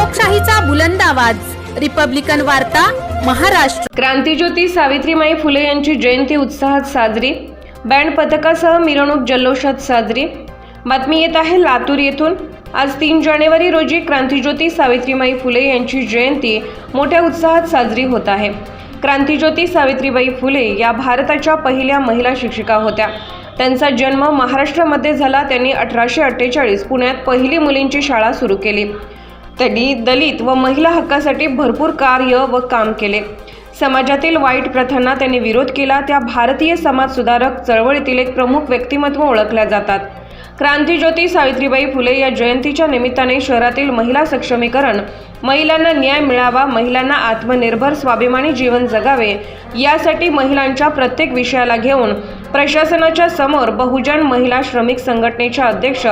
लोकशाहीचा बुलंद आवाज रिपब्लिकन वार्ता महाराष्ट्र। क्रांतीज्योती सावित्रीबाई फुले यांची जयंती उत्साहात साजरी, बँड पथकासह मिरवणूक जल्लोषात साजरी। बातमी येत आहे लातूर येथून। आज 3 जानेवारी रोजी क्रांतीज्योती सावित्रीबाई फुले यांची जयंती मोठ्या उत्साहात साजरी होत आहे। क्रांतीज्योती सावित्रीबाई फुले या भारताच्या पहिल्या महिला शिक्षिका होत्या। त्यांचा जन्म महाराष्ट्रामध्ये झाला। त्यांनी 1848 पुण्यात पहिली मुलींची शाळा सुरू केली। त्यांनी दलित व महिला हक्कासाठी भरपूर कार्य व काम केले। समाजातील वाईट प्रथांना त्यांनी विरोध केला। त्या भारतीय समाज सुधारक चळवळीतील एक प्रमुख व्यक्तिमत्व ओळखल्या जातात। क्रांतीज्योती सावित्रीबाई फुले या जयंतीच्या निमित्ताने शहरातील महिला सक्षमीकरण, महिलांना न्याय मिळावा, महिलांना आत्मनिर्भर स्वाभिमानी जीवन जगावे यासाठी महिलांच्या प्रत्येक विषयाला घेऊन प्रशासनाच्या समोर बहुजन महिला श्रमिक संघटनेच्या अध्यक्ष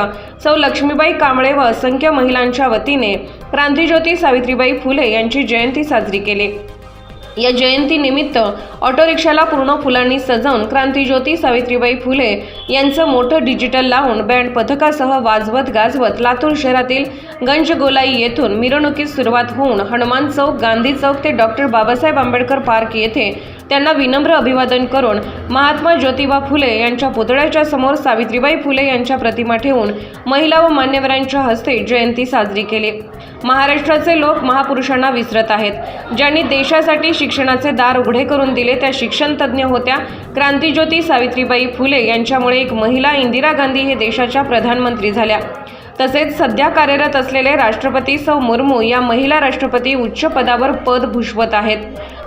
सौ लक्ष्मीबाई कांबळे व असंख्य महिलांच्या वतीने क्रांतीज्योती सावित्रीबाई फुले यांची जयंती साजरी केली। या जयंतीनिमित्त ऑटो रिक्षाला पूर्ण फुलांनी सजवून क्रांतीज्योती सावित्रीबाई फुले यांचं मोठं डिजिटल लावून बँड पथकासह वाजवत गाजवत लातूर शहरातील गंजगोलाई येथून मिरवणुकीस सुरुवात होऊन हनुमान चौक, गांधी चौक ते डॉक्टर बाबासाहेब आंबेडकर पार्क येथे त्यांना विनम्र अभिवादन करून महात्मा ज्योतिबा फुले यांच्या पुतळ्याच्या समोर सावित्रीबाई फुले यांच्या प्रतिमा ठेवून महिला व मान्यवरांच्या हस्ते जयंती साजरी केली। महाराष्ट्राचे लोक महापुरुषांना विसरत आहेत, ज्यांनी देशासाठी शिक्षणाचे दार उघडे करून दिले। त्या शिक्षण तज्ज्ञ होत्या। क्रांतीज्योती सावित्रीबाई फुले यांच्यामुळे एक महिला इंदिरा गांधी हे देशाच्या प्रधानमंत्री झाल्या। तसेच सध्या कार्यरत असलेले राष्ट्रपती सौ मुर्मू या महिला राष्ट्रपती उच्च पदावर पद भूषवत आहेत।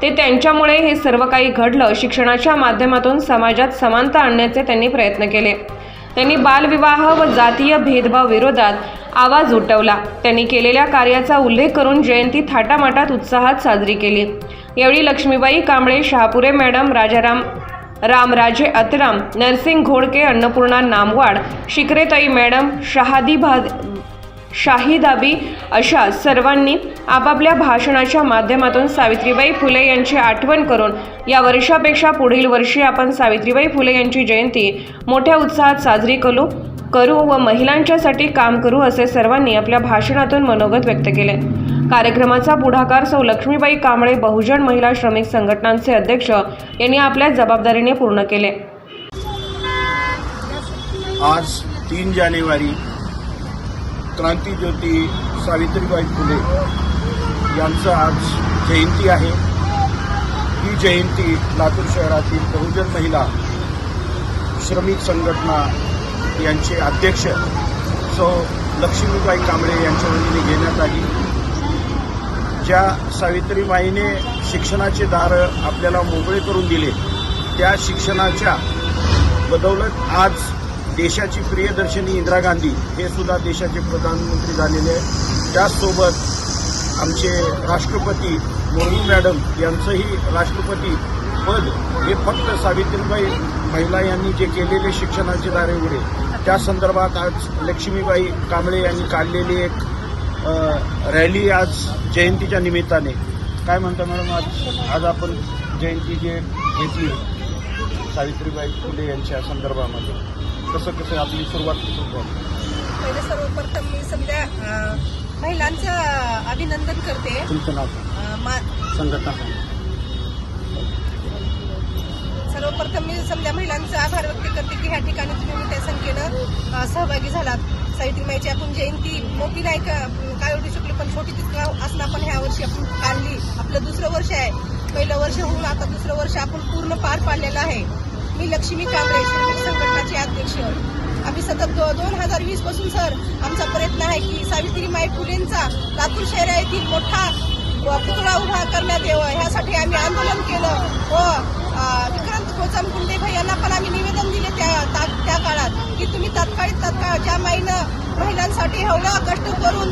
ते त्यांच्यामुळे हे सर्व काही घडलं। शिक्षणाच्या माध्यमातून समाजात समानता आणण्याचे त्यांनी प्रयत्न केले। त्यांनी बालविवाह व जातीय भेदभाव विरोधात आवाज उठवला। त्यांनी केलेल्या कार्याचा उल्लेख करून जयंती थाटामाटात उत्साहात साजरी केली। यावेळी लक्ष्मीबाई कांबळे, शहापुरे मॅडम, रामराजे अतराम, नरसिंग घोडके, अन्नपूर्णा नामवाड, शिकरेताई मॅडम, शाहिदाबी अशा सर्वांनी आपापल्या भाषणाच्या माध्यमातून सावित्रीबाई फुले यांची आठवण करून या वर्षापेक्षा पुढील वर्षी आपण सावित्रीबाई फुले यांची जयंती मोठ्या उत्साहात साजरी करू व महिलांच्यासाठी काम करू असे सर्वांनी आपल्या भाषणातून मनोगत व्यक्त केले। कार्यक्रमाचा पुढाकार सौ लक्ष्मीबाई कांबळे, बहुजन महिला श्रमिक संघटनांचे अध्यक्ष यांनी आपल्या जबाबदारीने पूर्ण केले। आज 3 जानेवारी क्रांतीज्योती सावित्रीबाई फुले यांचं आज जयंती आहे। ही जयंती लातूर शहरातील बहुजन महिला श्रमिक संघटना यांचे अध्यक्ष सौ लक्ष्मीबाई कांबळे यांच्या वतीने घेण्यात आली। ज्या सावित्रीबाईने शिक्षणाचे दार आपल्याला मोकळे करून दिले, त्या शिक्षणाच्या बदौलत आज देशाची प्रियदर्शनी इंदिरा गांधी हे सुद्धा देशाचे प्रधानमंत्री झालेले आहेत। त्याचसोबत आमचे राष्ट्रपती मुर्मू मॅडम यांचंही राष्ट्रपती पद हे फक्त सावित्रीबाई महिला यांनी जे केलेले शिक्षणाचे दार उघडे, त्या संदर्भात आज लक्ष्मीबाई कांबळे यांनी काढलेली एक रॅली आज जयंतीच्या निमित्ताने। काय म्हणता मॅडम, आज आपण जयंती जे घेतली सावित्रीबाई फुले यांच्या संदर्भामध्ये कसं आपली सुरुवात झाली? पहिले सर्वप्रथम मी सध्या महिलांचं अभिनंदन करते। तुमचं नाव संघटना? सर्वप्रथम मी समजा महिलांचा आभार व्यक्त करते की ह्या ठिकाणी तुम्ही मोठ्या संख्येनं सहभागी झालात। सावित्रीबाईची आपण जयंती मोठी नाही काय एवढी शकली, पण छोटी तितकं असणं आपण ह्या वर्षी आपण काढली। आपलं दुसरं वर्ष आहे। पहिलं वर्ष होऊन आता दुसरं वर्ष आपण पूर्ण पार पाडलेलं आहे। मी लक्ष्मी कांबळे, श्रमिक संघटनाचे अध्यक्ष। आम्ही सतत 2020 पासून सर आमचा प्रयत्न आहे की सावित्रीबाई फुलेंचा लातूर शहर येथील मोठा पुतळा उभा करण्यात यावं, ह्यासाठी आम्ही आंदोलन केलं व विक्रांत गोचमगुंडे यांना पण आम्ही निवेदन दिले त्या काळात की तुम्ही तात्काळ ज्या महिलांसाठी एवढं कष्ट करून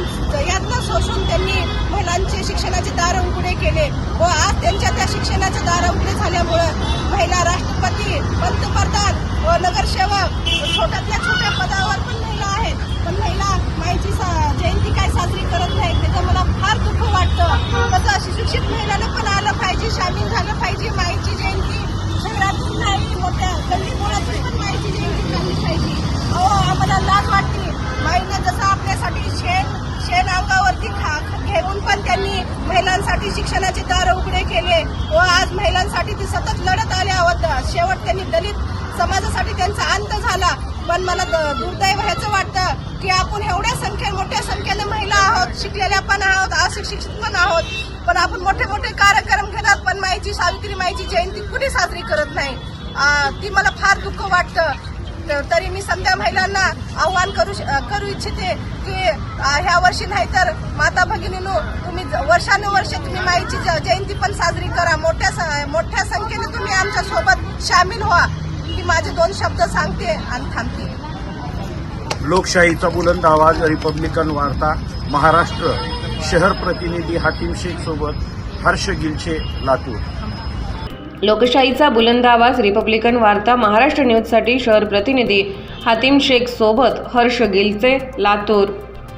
यातनं शोषून त्यांनी महिलांचे शिक्षणाचे दार उघडे केले व आज त्यांच्या त्या शिक्षणाचे दार उघडे झाल्यामुळं महिला राष्ट्रपती, पंतप्रधान व नगरसेवक छोट्यातल्या छोट्या पदावर पण महिला आहेत, पण महिला माईची जयंती काय साजरी करत नाही, त्याचं मला फार दुःख वाटतं। तसं सुशिक्षित महिलांना पण आलं पाहिजे, सामील झालं पाहिजे। माईची जयंती शहरातून नाही, मोठ्या गल्लीबोळातून पण माईची जयंती झाली पाहिजे। आम्हाला लाज वाटते, माईनं जसं आपल्यासाठी शेण अंगावरती घेऊन महिलांसाठी शिक्षणाचे दार उघडे केले व आज महिलांसाठी ते सतत लढत आले आहोत. शेवट त्यांनी दलित समाजासाठी त्यांचा अंत झाला. पण मला दुर्दैव ह्याचं वाटतं की आपण एवढ्या मोठ्या संख्येने महिला आहोत, शिकलेल्या पण आहोत, अशिक्षित पण आहोत, पण आपण मोठे मोठे कार्यक्रम घेतात पण माईची सावित्रीमाईची जयंती कुणी साजरी करत नाही. ती मला फार दुःख वाटतं. तरी मी समजा महिलांना आव्हान करू इच्छिते की ह्या वर्षी नाही तर माता भगिनींनो तुम्ही वर्षानुवर्ष तुम्ही माईची जयंती पण साजरी करा. मोठ्या संख्येने तुम्ही आमच्या सोबत सामील व्हा. की माझे 2 शब्द सांगते आणि थांबते. लोकशाहीचा बुलंद आवाज रिपब्लिकन वार्ता महाराष्ट्र. शहर प्रतिनिधी हातीम शेख सोबत हर्ष गिलचे, लातूर. लोकशाहीचा बुलंद आवाज रिपब्लिकन वार्ता महाराष्ट्र न्यूजसाठी शहर प्रतिनिधी हातीम शेख सोबत हर्ष गिलचे, लातूर.